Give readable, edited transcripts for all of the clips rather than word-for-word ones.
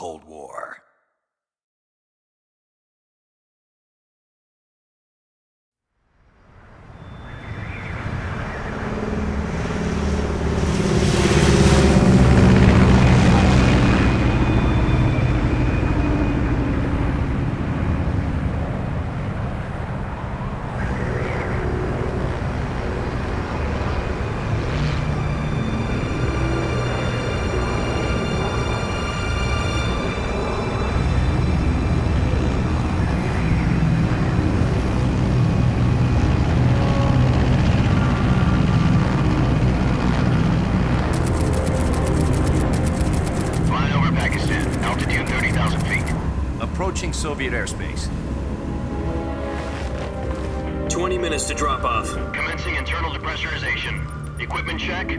Cold War. Approaching Soviet airspace. 20 minutes to drop off. Commencing internal depressurization. Equipment check.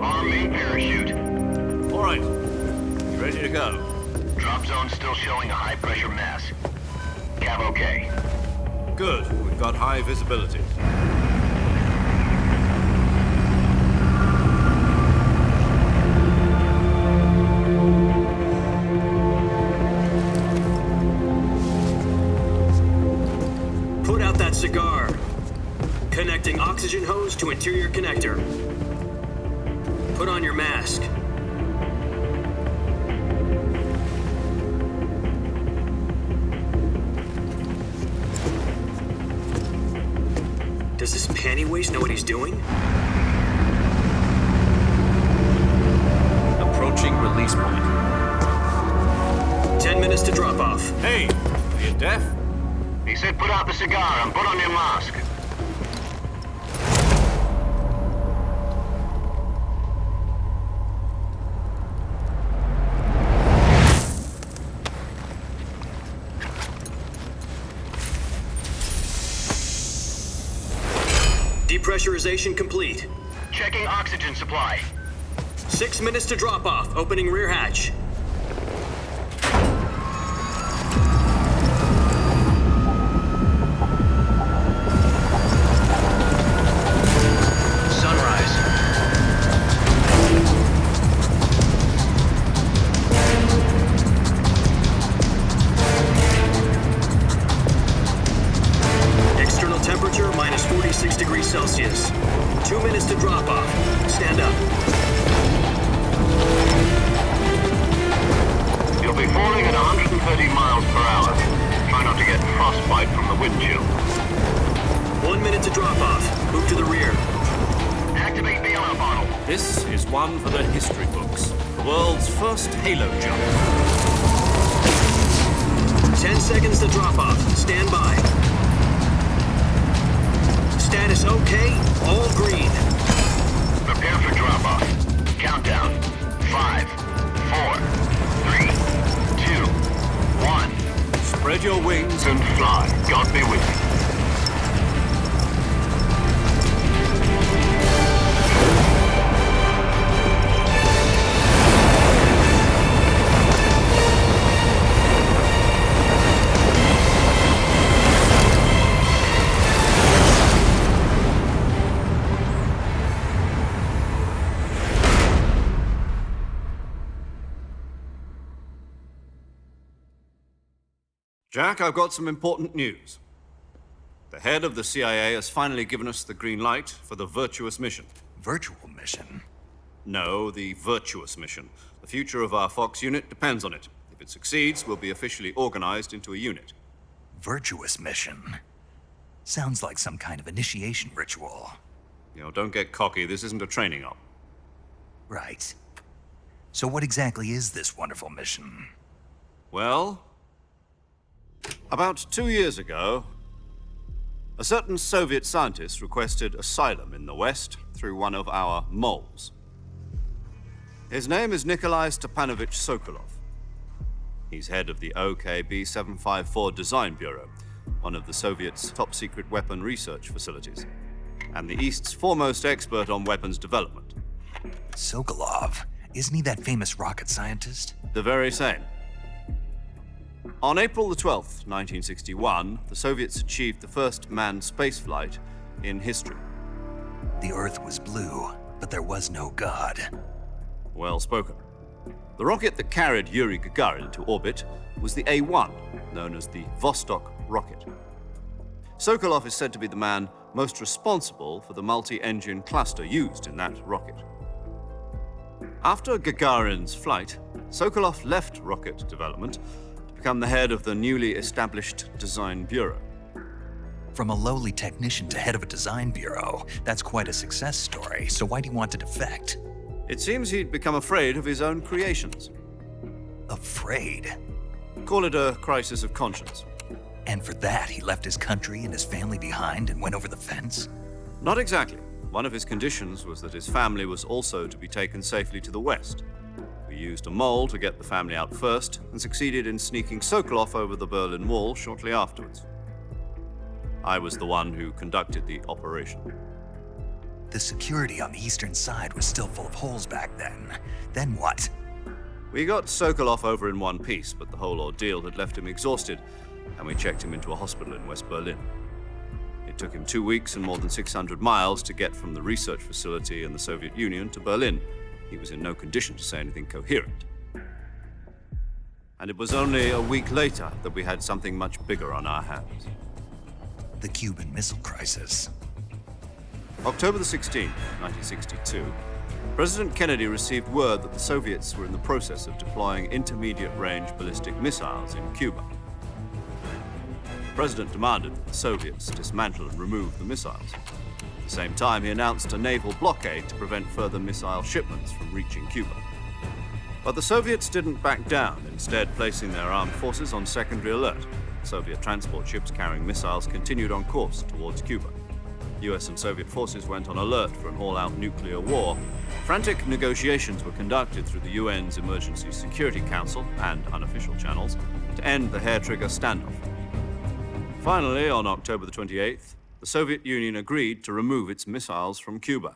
Arm main parachute. All right. You ready to go? Drop zone still showing a high pressure mass. Cav okay. Good. We've got high visibility. Put out that cigar. Connecting oxygen hose to interior connector. Put on your mask. Does this panty waste know what he's doing? Approaching release point. 10 minutes to drop off. Hey, are you deaf? He said put out the cigar and put on your mask. Depressurization complete. Checking oxygen supply. 6 minutes to drop off. Opening rear hatch. Sunrise. External temperature minus 46 degrees Celsius. 2 minutes to drop off. Stand up. You'll be falling at 130 miles per hour. Try not to get frostbite from the wind chill. 1 minute to drop off. Move to the rear. Activate bailout bottle. This is one for the history books. The world's first halo jump. 10 seconds to drop off. Stand by. Status okay. All green. Prepare for drop-off. Countdown. 5, 4, 3, 2, 1. Spread your wings And fly. God be with you. Jack, I've got some important news. The head of the CIA has finally given us the green light for the Virtuous mission. Virtual mission? No, the Virtuous mission. The future of our Fox unit depends on it. If it succeeds, we'll be officially organized into a unit. Virtuous mission? Sounds like some kind of initiation ritual. You know, don't get cocky. This isn't a training op. Right. So what exactly is this wonderful mission? Well, about 2 years ago, a certain Soviet scientist requested asylum in the West through one of our moles. His name is Nikolai Stepanovich Sokolov. He's head of the OKB-754 Design Bureau, one of the Soviets' top-secret weapon research facilities, and the East's foremost expert on weapons development. Sokolov? Isn't he that famous rocket scientist? The very same. On April the 12th, 1961, the Soviets achieved the first manned spaceflight in history. The Earth was blue, but there was no God. Well spoken. The rocket that carried Yuri Gagarin to orbit was the A-1, known as the Vostok rocket. Sokolov is said to be the man most responsible for the multi-engine cluster used in that rocket. After Gagarin's flight, Sokolov left rocket development to become the head of the newly established Design Bureau. From a lowly technician to head of a design bureau, that's quite a success story, so why do you want to defect? It seems he'd become afraid of his own creations. Afraid? Call it a crisis of conscience. And for that, he left his country and his family behind and went over the fence? Not exactly. One of his conditions was that his family was also to be taken safely to the west. We used a mole to get the family out first and succeeded in sneaking Sokolov over the Berlin Wall shortly afterwards. I was the one who conducted the operation. The security on the eastern side was still full of holes back then. Then what? We got Sokolov over in one piece, but the whole ordeal had left him exhausted, and we checked him into a hospital in West Berlin. It took him 2 weeks and more than 600 miles to get from the research facility in the Soviet Union to Berlin. He was in no condition to say anything coherent. And it was only a week later that we had something much bigger on our hands. The Cuban Missile Crisis. October the 16th, 1962, President Kennedy received word that the Soviets were in the process of deploying intermediate-range ballistic missiles in Cuba. The President demanded that the Soviets dismantle and remove the missiles. At the same time, he announced a naval blockade to prevent further missile shipments from reaching Cuba. But the Soviets didn't back down, instead placing their armed forces on secondary alert. Soviet transport ships carrying missiles continued on course towards Cuba. US and Soviet forces went on alert for an all-out nuclear war. Frantic negotiations were conducted through the UN's Emergency Security Council and unofficial channels to end the hair-trigger standoff. Finally, on October the 28th, the Soviet Union agreed to remove its missiles from Cuba.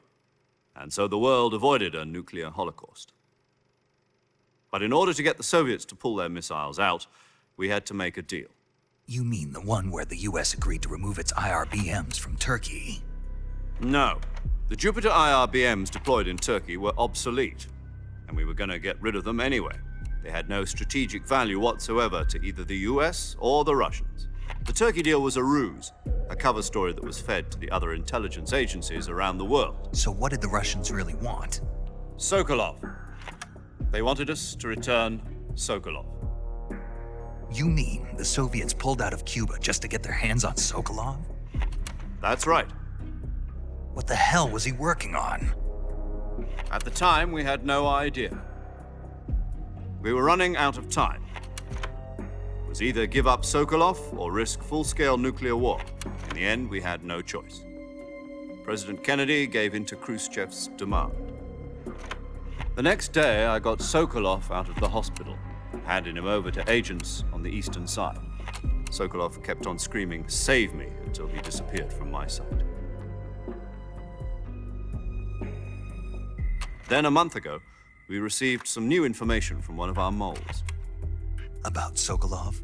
And so the world avoided a nuclear holocaust. But in order to get the Soviets to pull their missiles out, we had to make a deal. You mean the one where the US agreed to remove its IRBMs from Turkey? No. The Jupiter IRBMs deployed in Turkey were obsolete, and we were going to get rid of them anyway. They had no strategic value whatsoever to either the US or the Russians. The Turkey deal was a ruse, a cover story that was fed to the other intelligence agencies around the world. So what did the Russians really want? Sokolov. They wanted us to return Sokolov. You mean the Soviets pulled out of Cuba just to get their hands on Sokolov? That's right. What the hell was he working on? At the time, we had no idea. We were running out of time. It was either give up Sokolov or risk full-scale nuclear war. In the end, we had no choice. President Kennedy gave in to Khrushchev's demand. The next day, I got Sokolov out of the hospital, handing him over to agents on the eastern side. Sokolov kept on screaming, "Save me," until he disappeared from my sight. Then a month ago, we received some new information from one of our moles. About Sokolov?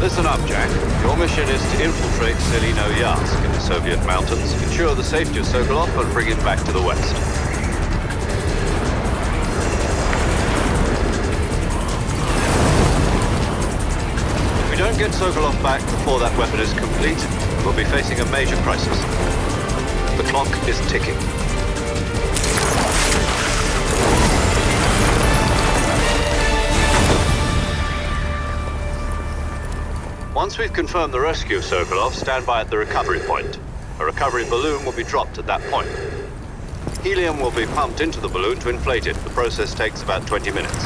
Listen up, Jack. Your mission is to infiltrate Selino-Yarsk in the Soviet mountains, ensure the safety of Sokolov, and bring it back to the west. If we don't get Sokolov back before that weapon is complete, we'll be facing a major crisis. The clock is ticking. Once we've confirmed the rescue of Sokolov, stand by at the recovery point. A recovery balloon will be dropped at that point. Helium will be pumped into the balloon to inflate it. The process takes about 20 minutes.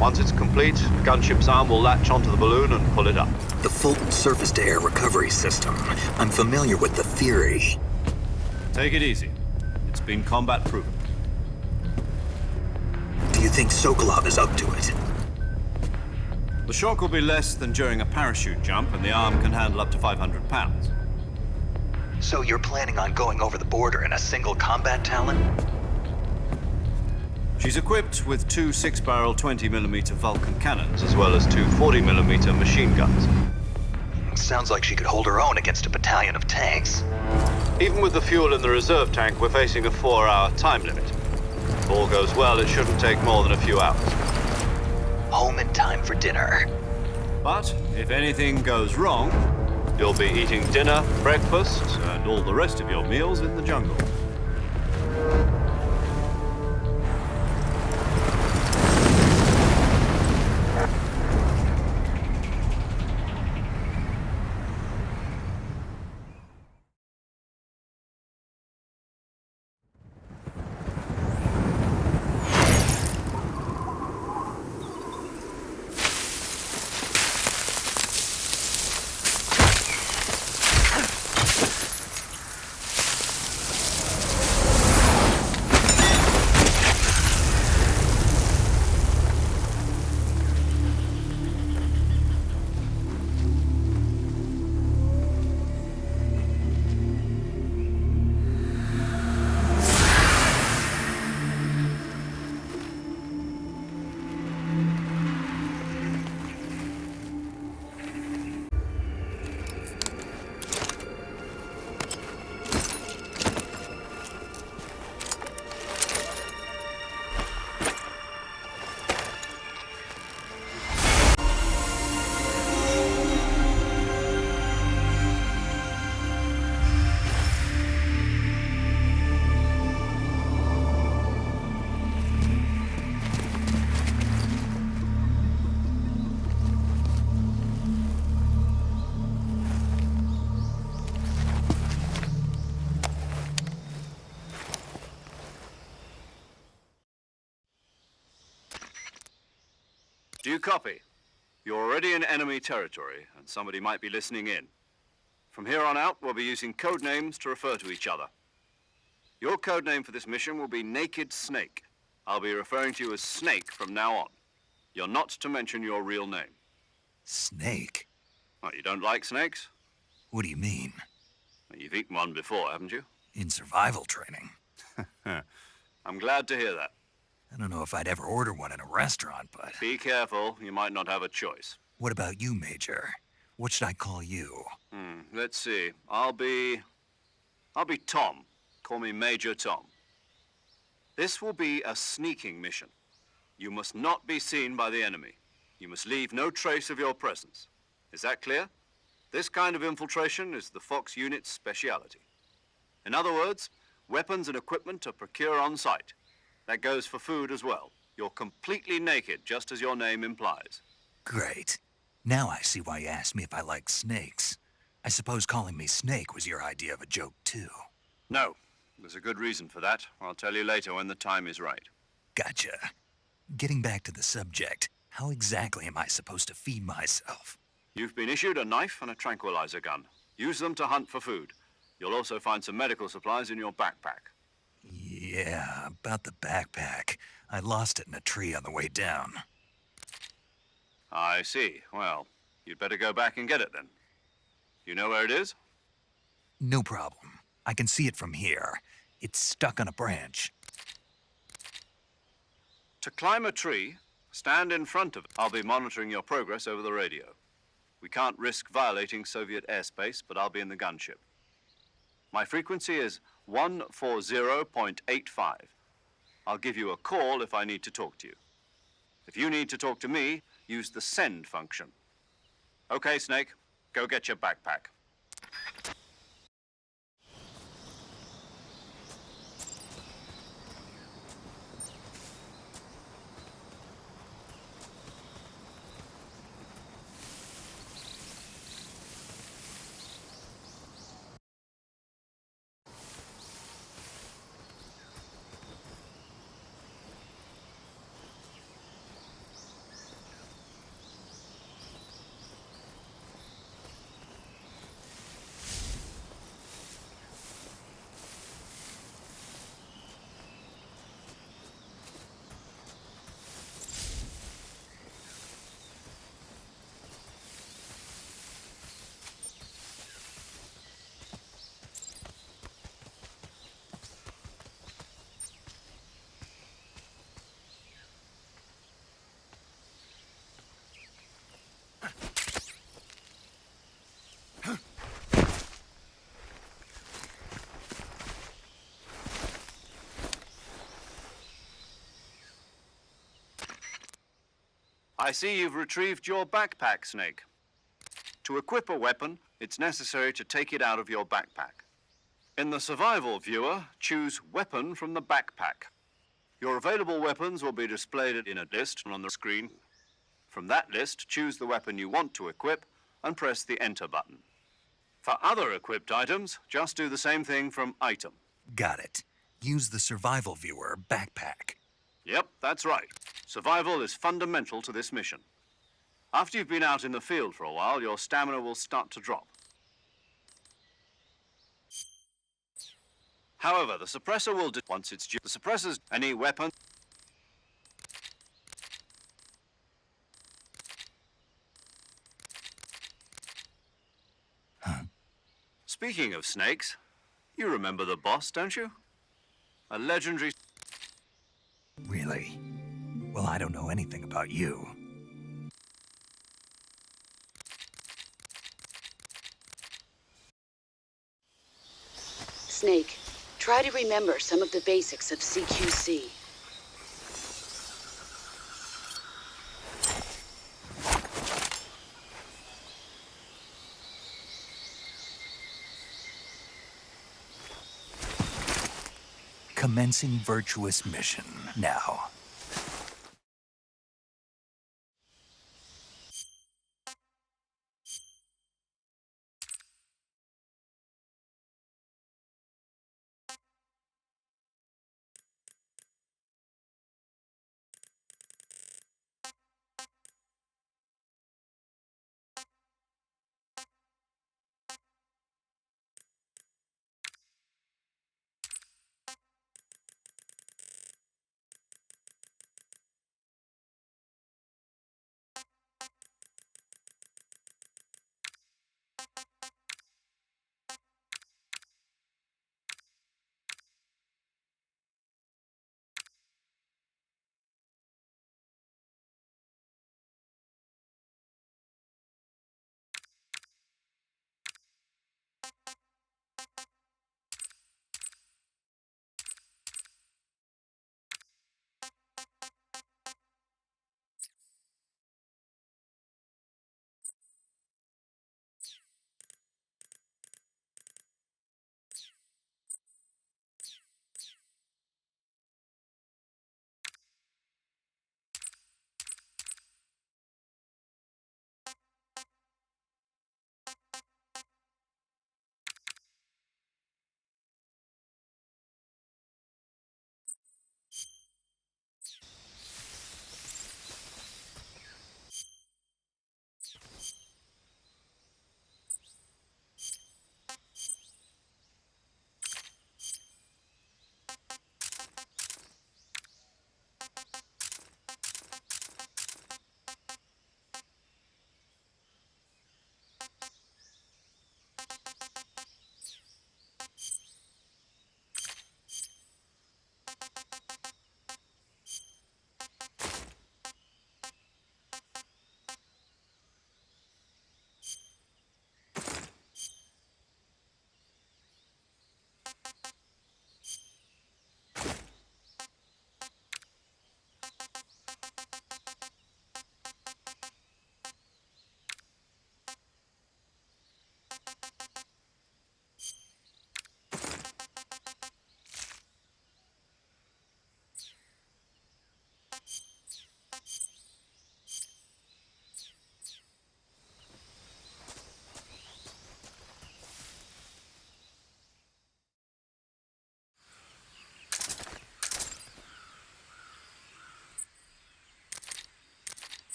Once it's complete, the gunship's arm will latch onto the balloon and pull it up. The Fulton surface-to-air recovery system. I'm familiar with the theory. Take it easy. It's been combat proven. you think Sokolov is up to it? The shock will be less than during a parachute jump, and the arm can handle up to 500 pounds. So you're planning on going over the border in a single combat Talon? She's equipped with two 6-barrel 20mm Vulcan cannons, as well as two 40mm machine guns. Sounds like she could hold her own against a battalion of tanks. Even with the fuel in the reserve tank, we're facing a 4-hour time limit. If all goes well, it shouldn't take more than a few hours. Home in time for dinner. But if anything goes wrong, you'll be eating dinner, breakfast, and all the rest of your meals in the jungle. Do you copy? You're already in enemy territory, and somebody might be listening in. From here on out, we'll be using code names to refer to each other. Your code name for this mission will be Naked Snake. I'll be referring to you as Snake from now on. You're not to mention your real name. Snake? Oh, you don't like snakes? What do you mean? Well, you've eaten one before, haven't you? In survival training? I'm glad to hear that. I don't know if I'd ever order one in a restaurant, but... Be careful, you might not have a choice. What about you, Major? What should I call you? Let's see. I'll be Tom. Call me Major Tom. This will be a sneaking mission. You must not be seen by the enemy. You must leave no trace of your presence. Is that clear? This kind of infiltration is the Fox unit's speciality. In other words, weapons and equipment are procured on site. That goes for food as well. You're completely naked, just as your name implies. Great. Now I see why you asked me if I like snakes. I suppose calling me Snake was your idea of a joke, too. No, there's a good reason for that. I'll tell you later when the time is right. Gotcha. Getting back to the subject, how exactly am I supposed to feed myself? You've been issued a knife and a tranquilizer gun. Use them to hunt for food. You'll also find some medical supplies in your backpack. Yeah, about the backpack. I lost it in a tree on the way down. I see. Well, you'd better go back and get it then. You know where it is? No problem. I can see it from here. It's stuck on a branch. To climb a tree, stand in front of it. I'll be monitoring your progress over the radio. We can't risk violating Soviet airspace, but I'll be in the gunship. My frequency is 140.85. I'll give you a call if I need to talk to you. If you need to talk to me, use the send function. Okay, Snake, go get your backpack. I see you've retrieved your backpack, Snake. To equip a weapon, it's necessary to take it out of your backpack. In the survival viewer, choose Weapon from the backpack. Your available weapons will be displayed in a list on the screen. From that list, choose the weapon you want to equip and press the Enter button. For other equipped items, just do the same thing from Item. Got it. Use the survival viewer backpack. Yep, that's right. Survival is fundamental to this mission. After you've been out in the field for a while, your stamina will start to drop. However, the suppressor will once it's due. The suppressor's any weapon. Speaking of snakes, you remember the boss, don't you? A legendary... Really? Well, I don't know anything about you. Snake, try to remember some of the basics of CQC. Commencing virtuous mission now.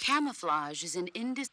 Camouflage is an indis...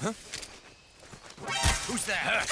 Who's that?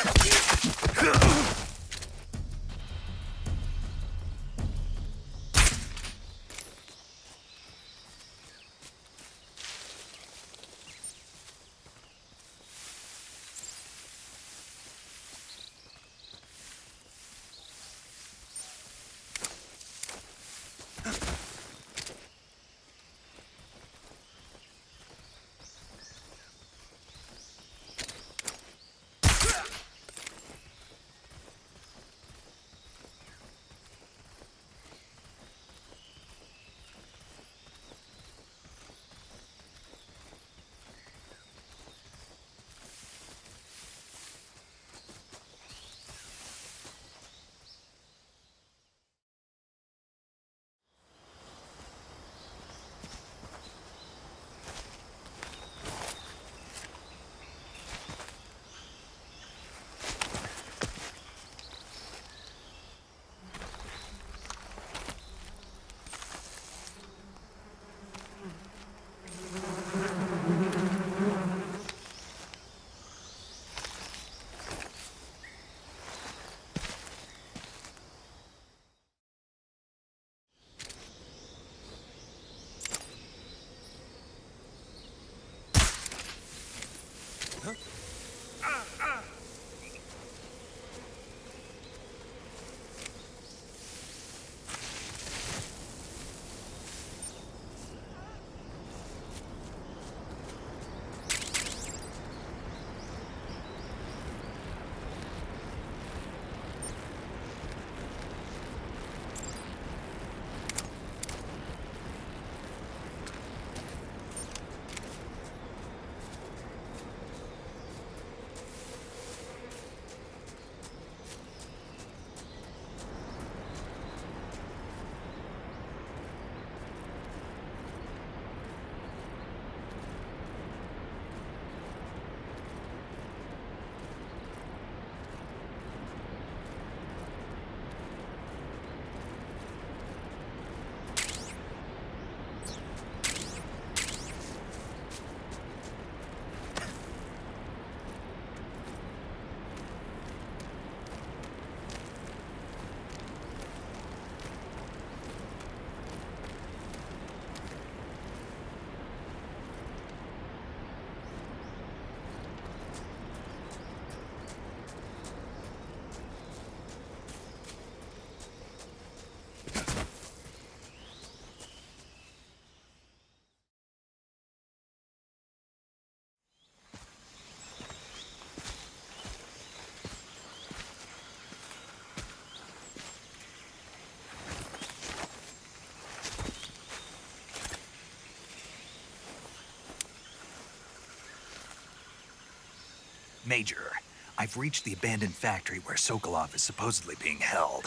Major, I've reached the abandoned factory where Sokolov is supposedly being held.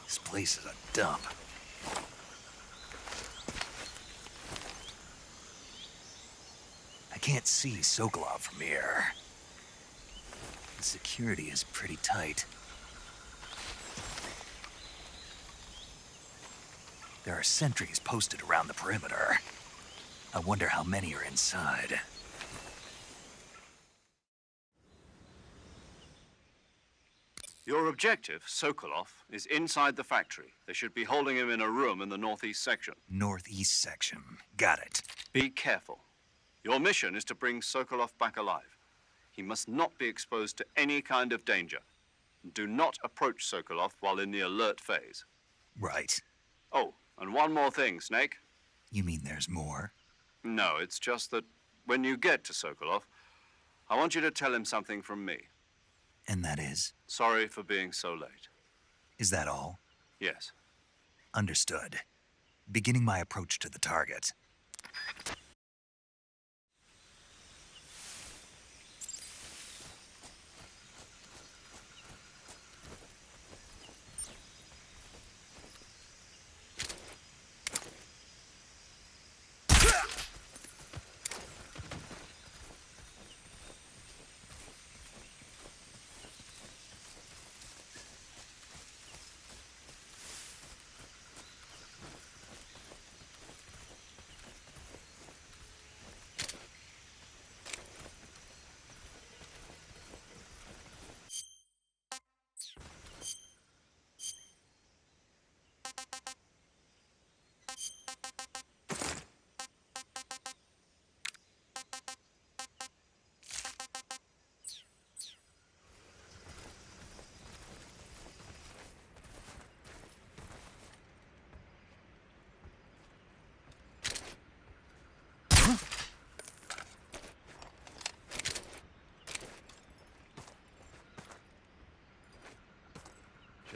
This place is a dump. I can't see Sokolov from here. The security is pretty tight. There are sentries posted around the perimeter. I wonder how many are inside. Your objective, Sokolov, is inside the factory. They should be holding him in a room in the northeast section. Northeast section. Got it. Be careful. Your mission is to bring Sokolov back alive. He must not be exposed to any kind of danger. Do not approach Sokolov while in the alert phase. Right. Oh, and one more thing, Snake. You mean there's more? No, it's just that when you get to Sokolov, I want you to tell him something from me. And that is? Sorry for being so late. Is that all? Yes. Understood. Beginning my approach to the target.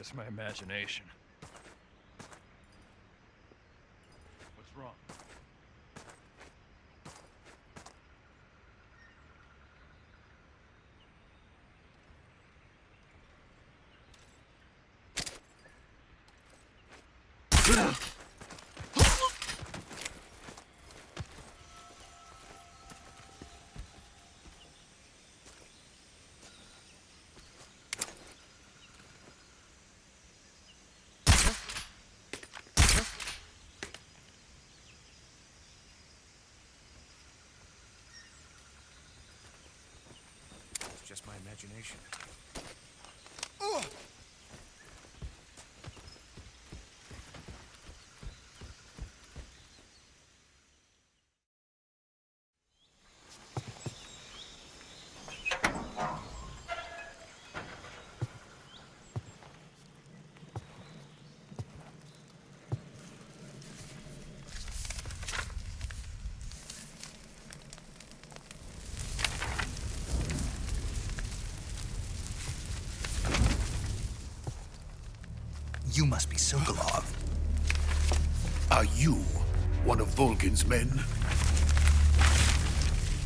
just my imagination. What's wrong? It's just my imagination. You must be Sokolov. Are you one of Volgin's men?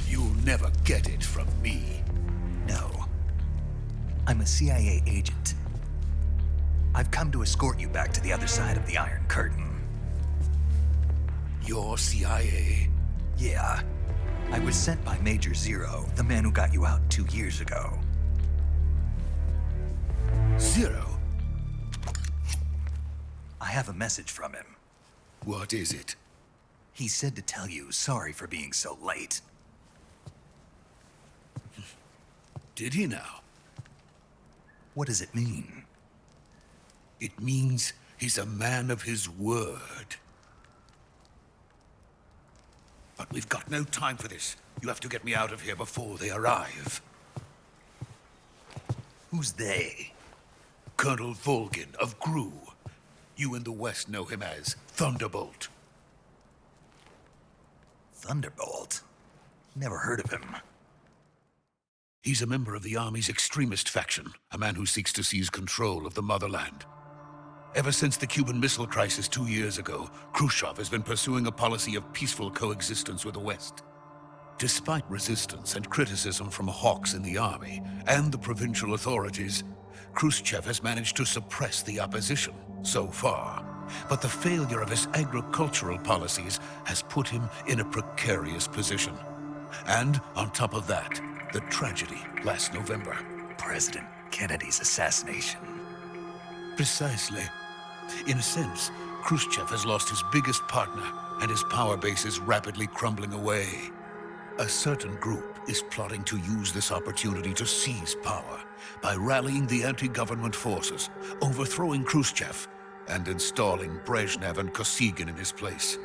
You'll never get it from me. No. I'm a CIA agent. I've come to escort you back to the other side of the Iron Curtain. You're CIA? Yeah. I was sent by Major Zero, the man who got you out 2 years ago. Zero? I have a message from him. What is it? He said to tell you sorry for being so late. Did he now? What does it mean? It means he's a man of his word. But we've got no time for this. You have to get me out of here before they arrive. Who's they? Colonel Volgin of GRU. You in the West know him as Thunderbolt. Thunderbolt? Never heard of him. He's a member of the Army's extremist faction, a man who seeks to seize control of the motherland. Ever since the Cuban Missile Crisis 2 years ago, Khrushchev has been pursuing a policy of peaceful coexistence with the West. Despite resistance and criticism from hawks in the Army and the provincial authorities, Khrushchev has managed to suppress the opposition so far. But the failure of his agricultural policies has put him in a precarious position. And on top of that, the tragedy last November. President Kennedy's assassination. Precisely. In a sense, Khrushchev has lost his biggest partner, and his power base is rapidly crumbling away. A certain group is plotting to use this opportunity to seize power by rallying the anti-government forces, overthrowing Khrushchev, and installing Brezhnev and Kosygin in his place.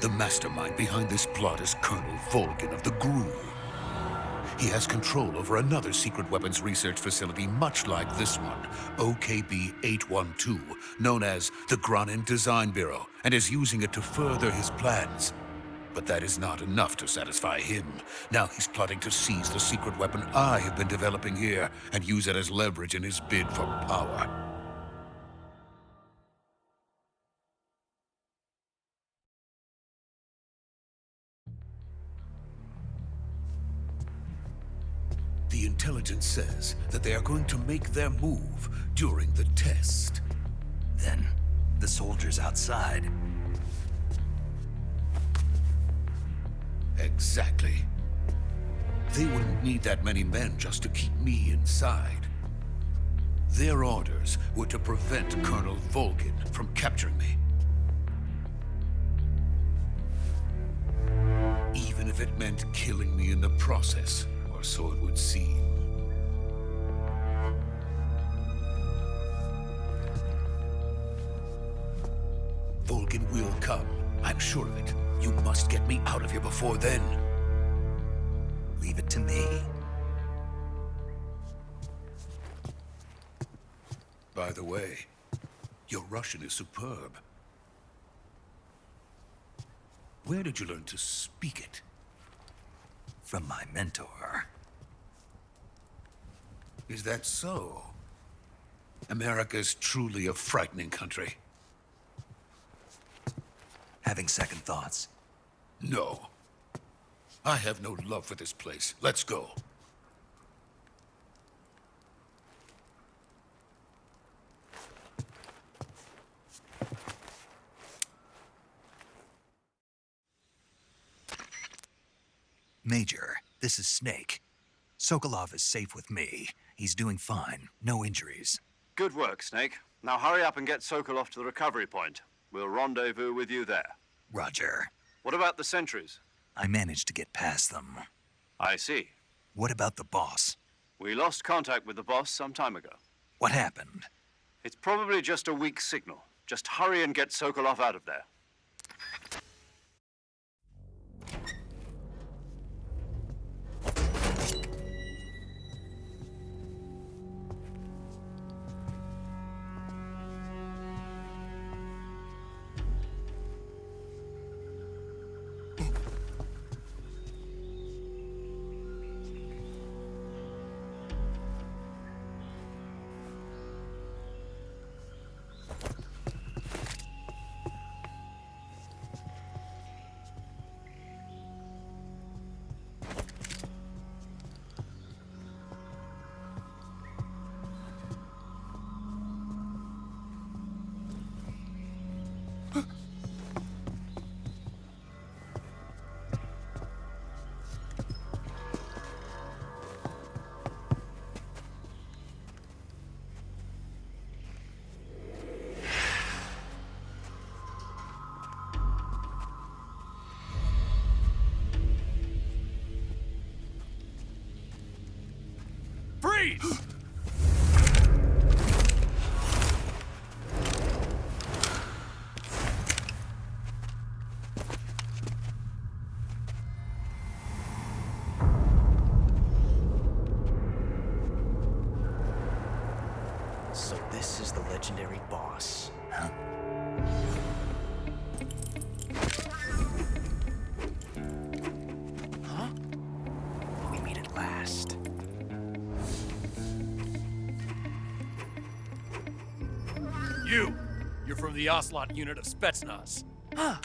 The mastermind behind this plot is Colonel Volgin of the GRU. He has control over another secret weapons research facility much like this one, OKB-812, known as the Granin Design Bureau, and is using it to further his plans. But that is not enough to satisfy him. Now he's plotting to seize the secret weapon I have been developing here and use it as leverage in his bid for power. The intelligence says that they are going to make their move during the test. Then, the soldiers outside. Exactly. They wouldn't need that many men just to keep me inside. Their orders were to prevent Colonel Volgin from capturing me. Even if it meant killing me in the process, or so it would seem. Volgin will come. I'm sure of it. You must get me out of here before then. Leave it to me. By the way, your Russian is superb. Where did you learn to speak it? From my mentor. Is that so? America's truly a frightening country. Having second thoughts? No. I have no love for this place. Let's go. Major, this is Snake. Sokolov is safe with me. He's doing fine. No injuries. Good work, Snake. Now hurry up and get Sokolov to the recovery point. We'll rendezvous with you there. Roger. What about the sentries? I managed to get past them. I see. What about the boss? We lost contact with the boss some time ago. What happened? It's probably just a weak signal. Just hurry and get Sokolov out of there. Freeze! So this is the legendary boss. Huh? Huh? We meet at last. You're from the Ocelot unit of Spetsnaz. Huh.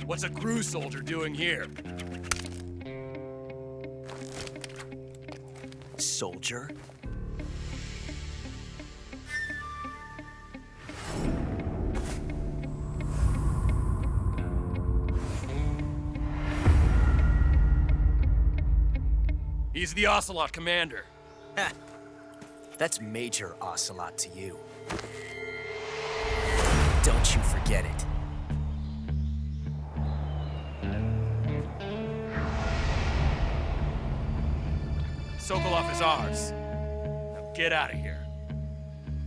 What's a crew soldier doing here? Soldier? He's the Ocelot commander. Ha! That's Major Ocelot to you. Don't you forget it. Sokolov is ours. Now get out of here.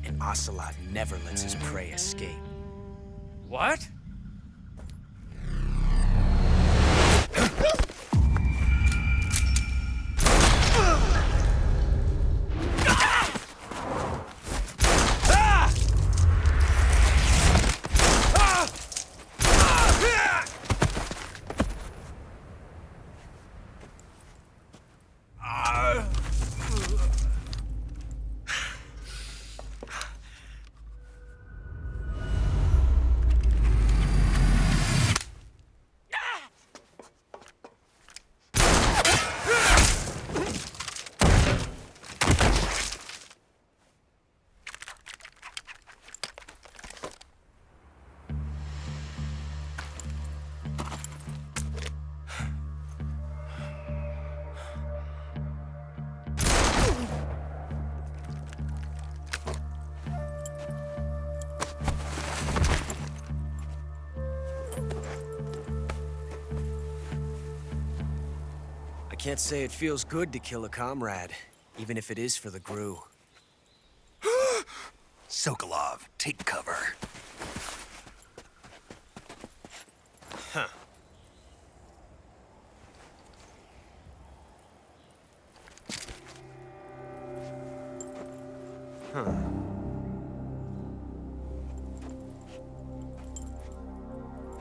And Ocelot never lets his prey escape. What? I can't say it feels good to kill a comrade, even if it is for the GRU. Sokolov, take cover. Huh. Huh.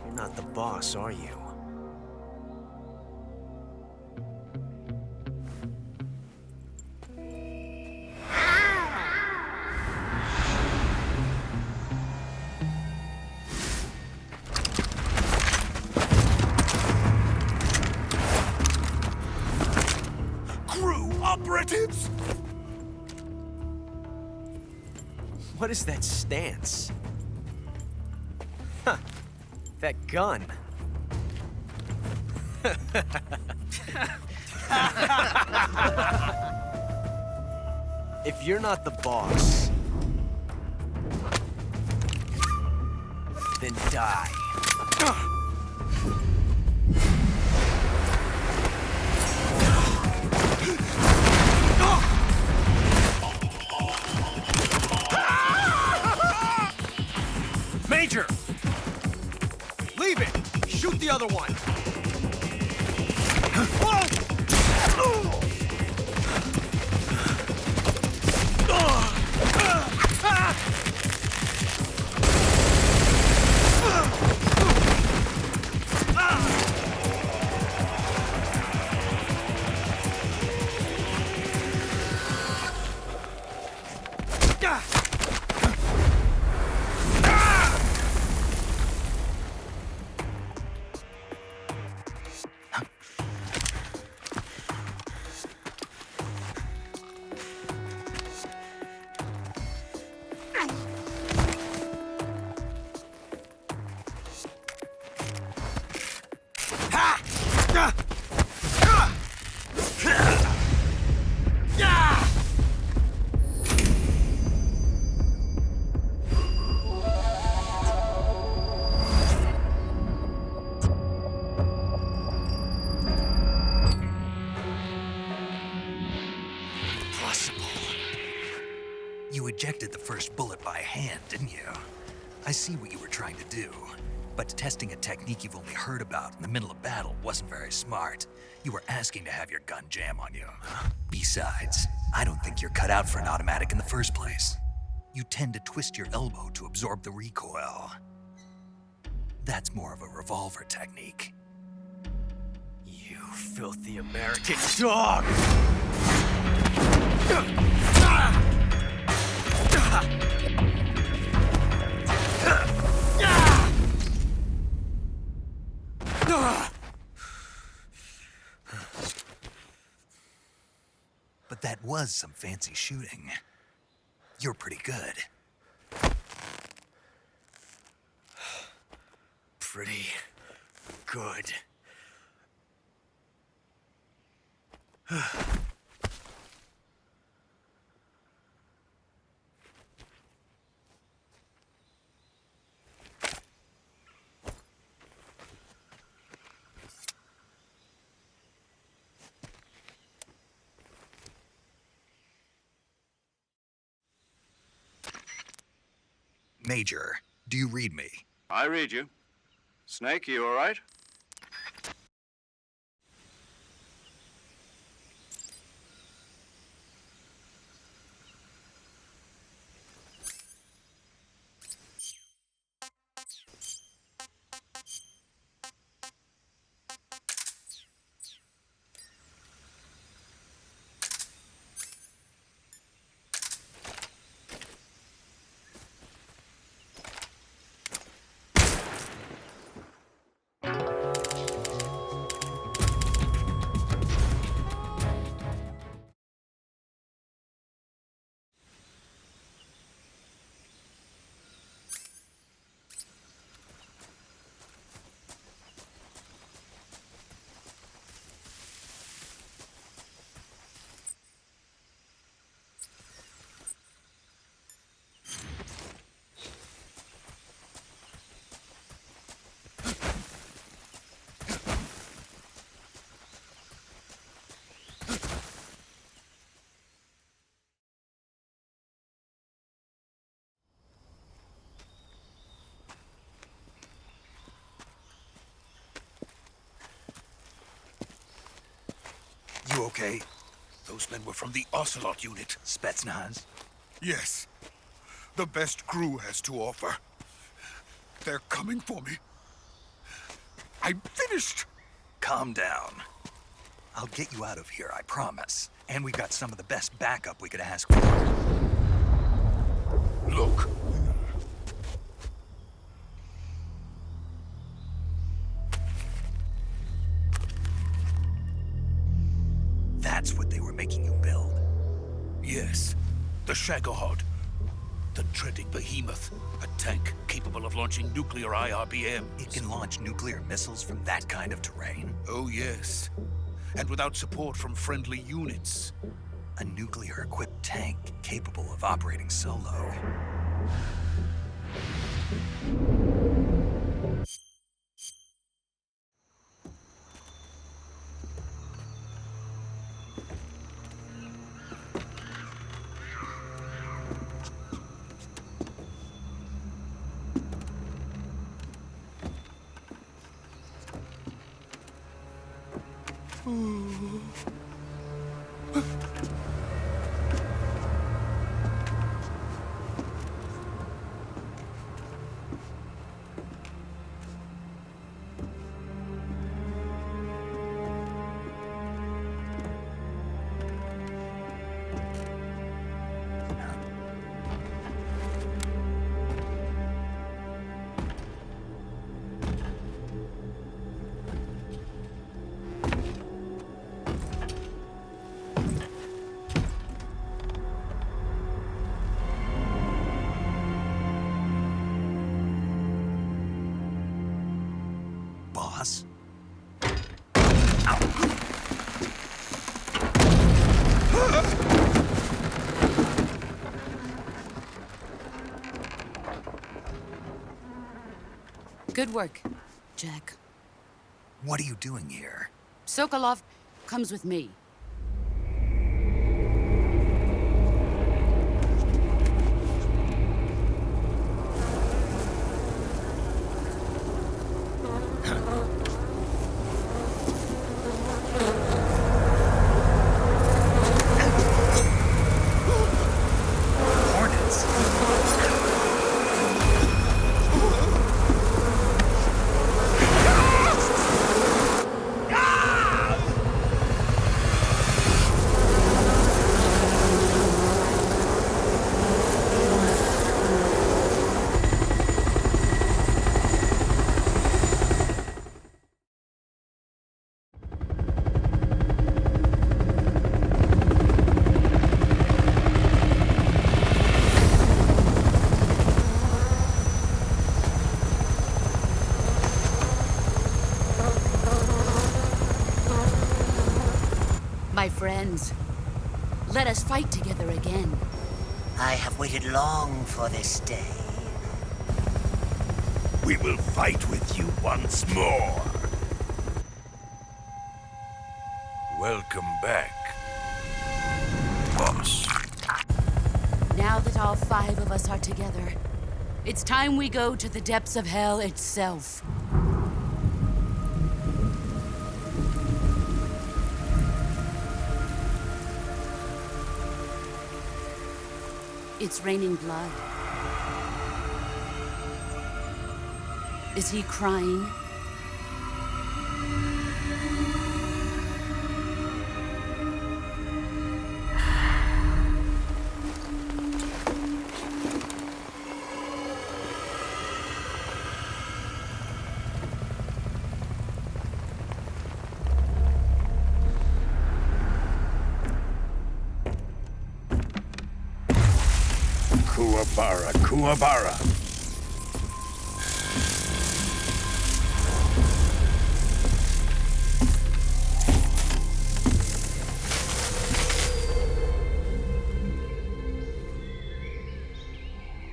You're not the boss, are you? operatives! What is that stance? Huh. That gun. If you're not the boss, then die. Major! Leave it! Shoot the other one! You ejected the first bullet by hand, didn't you? I see what you were trying to do. But testing a technique you've only heard about in the middle of battle wasn't very smart. You were asking to have your gun jam on you. Besides, I don't think you're cut out for an automatic in the first place. You tend to twist your elbow to absorb the recoil. That's more of a revolver technique. You filthy American dog! But that was some fancy shooting. You're pretty good. Pretty good. Major, do you read me? I read you. Snake, you all right? You okay? Those men were from the Ocelot unit. Spetsnaz? Yes. The best crew has to offer. They're coming for me. I'm finished. Calm down. I'll get you out of here, I promise. And we've got some of the best backup we could ask for. Look. That That's what they were making you build. Yes, the Shagohod. The dreaded behemoth. A tank capable of launching nuclear IRBM. It can launch nuclear missiles from that kind of terrain? Oh, yes. And without support from friendly units. A nuclear-equipped tank capable of operating solo. Boss? Good work, Jack. What are you doing here? Sokolov comes with me. Hornets? My friends, let us fight together again. I have waited long for this day. We will fight with you once more. Welcome back, boss. Now that all 5 of us are together, it's time we go to the depths of hell itself. It's raining blood. Is he crying? Kuwabara, Kuwabara.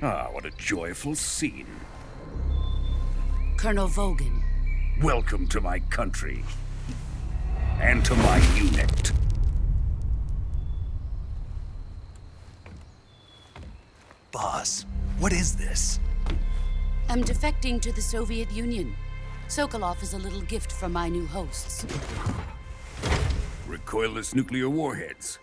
Ah, what a joyful scene. Colonel Vogan. Welcome to my country. And to my unit. Boss, what is this? I'm defecting to the Soviet Union. Sokolov is a little gift from my new hosts. Recoilless nuclear warheads.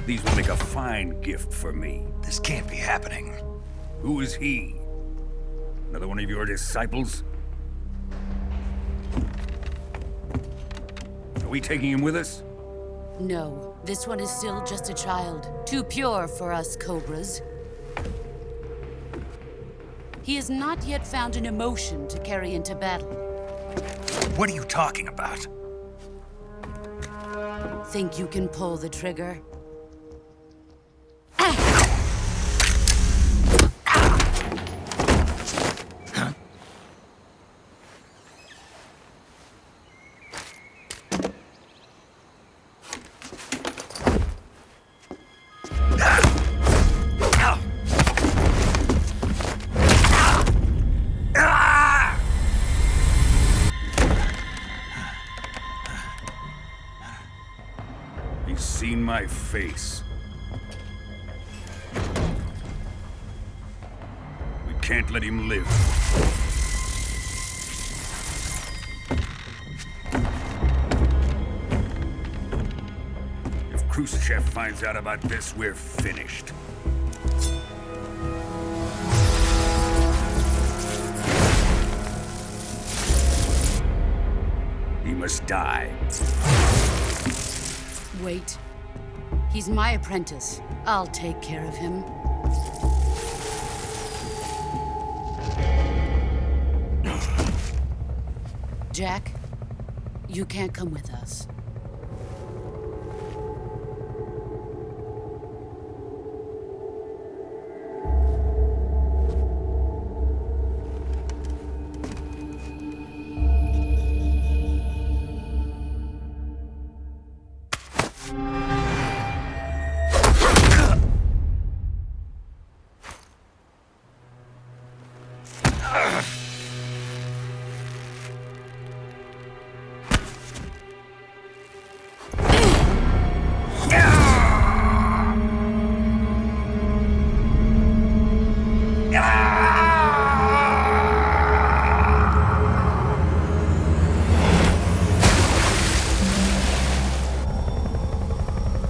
These will make a fine gift for me. This can't be happening. Who is he? Another one of your disciples? Are we taking him with us? No, this one is still just a child. Too pure for us Cobras. He has not yet found an emotion to carry into battle. What are you talking about? Think you can pull the trigger? He's seen my face. We can't let him live. If Khrushchev finds out about this, we're finished. He must die. Wait. He's my apprentice. I'll take care of him. Jack, you can't come with us.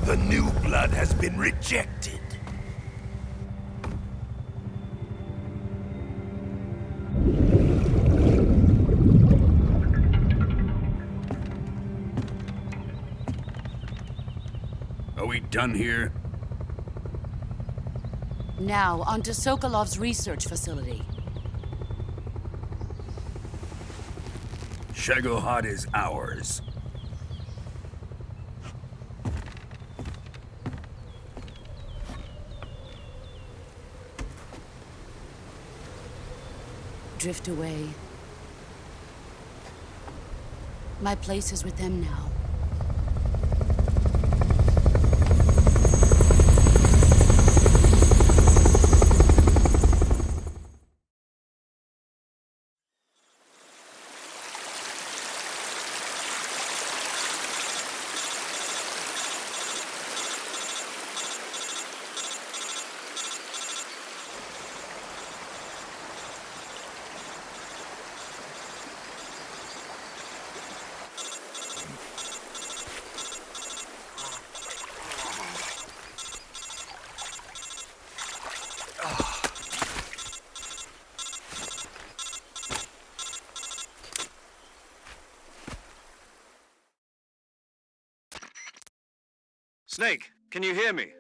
The new blood has been rejected. Are we done here? Now, onto Sokolov's research facility. Shagohod is ours. Drift away. My place is with them now. Snake, can you hear me?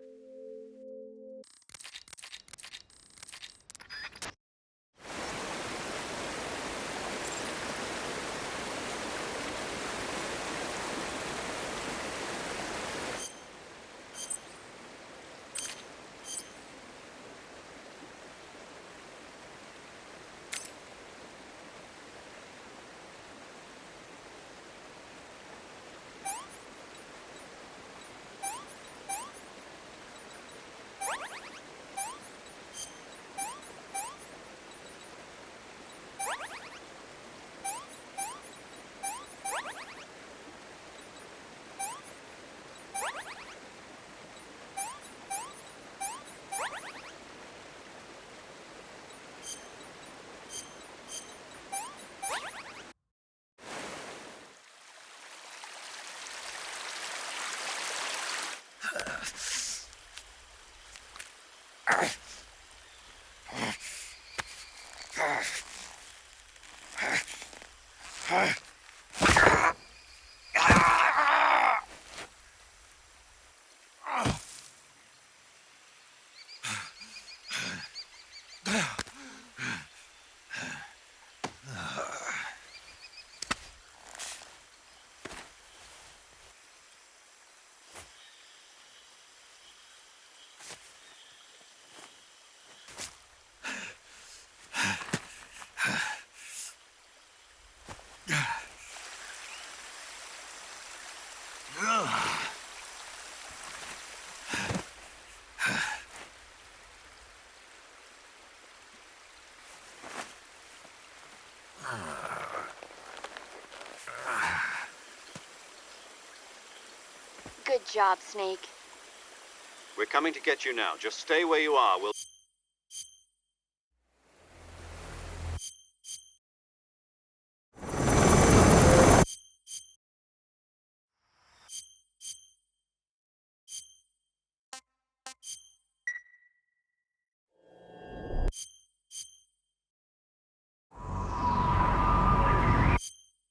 Good job, Snake. We're coming to get you now. Just stay where you are. We'll...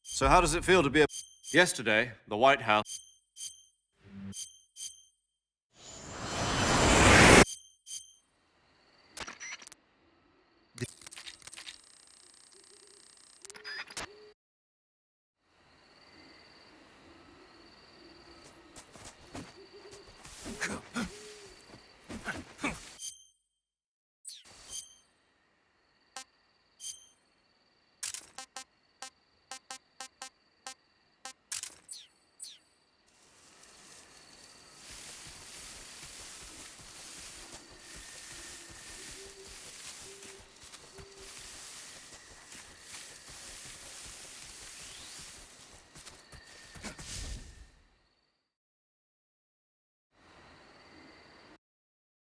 So how does it feel to be a... Yesterday, the White House...